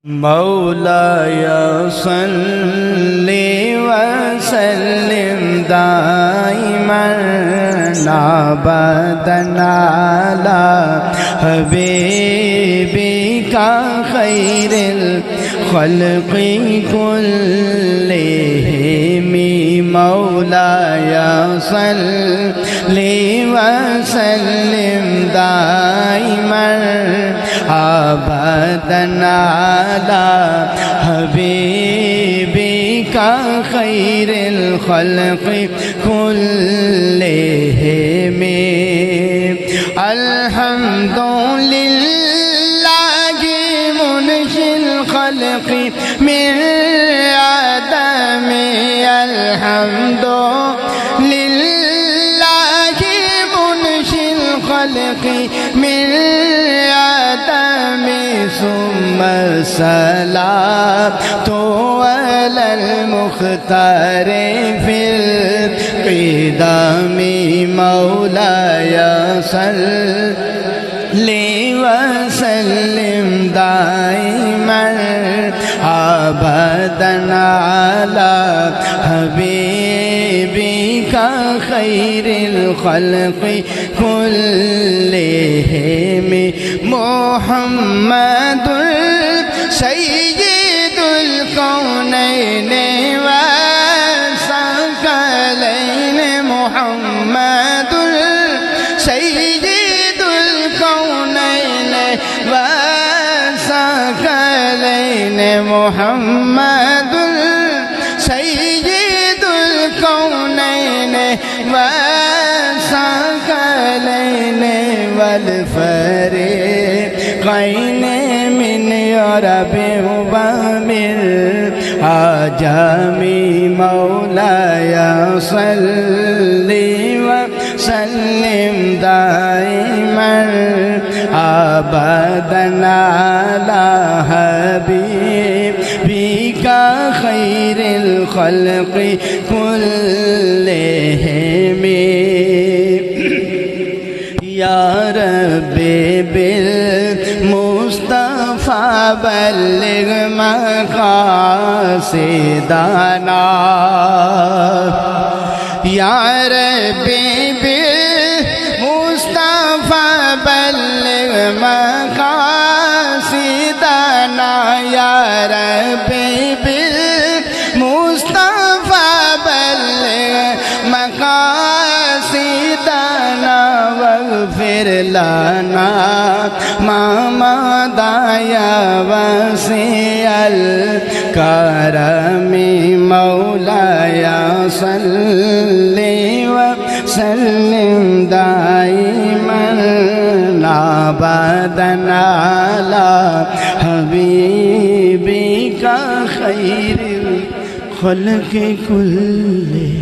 مولاي صل وسلم دائما ابدا على حبيبك خير الخلق كلهم مولاي صل وسلم دائما ابدا على حبيبك خير الخلق كلهم الحمد لله منشئ الخلق من عدم الحمد لله منشئ الخلق من عدم ثم الصلاة على المختار في القدم مولاي صل وسلم دائما ابدا على حبيبك خير الخلق كلهم محمد سيد الكونين والثقلين محمد سيد الكونين والثقلين محمد سيد الكونين والثقلين والفريقين من عرب ومن عجم مولاي صل وسلم دائما ابدا على حبيبك خير الخلق كلهم يا ربي بالمصطفى بلغ مقاصدنا يا ربي بالمصطفى بلغ مقاصدنا يا ربي بالمصطفى بلغ مقاصدنا واغفر لنا ما مضى يا واسع الكرم مولاي صل وسلم دائما ابدا على حبيبك خير الخلق كله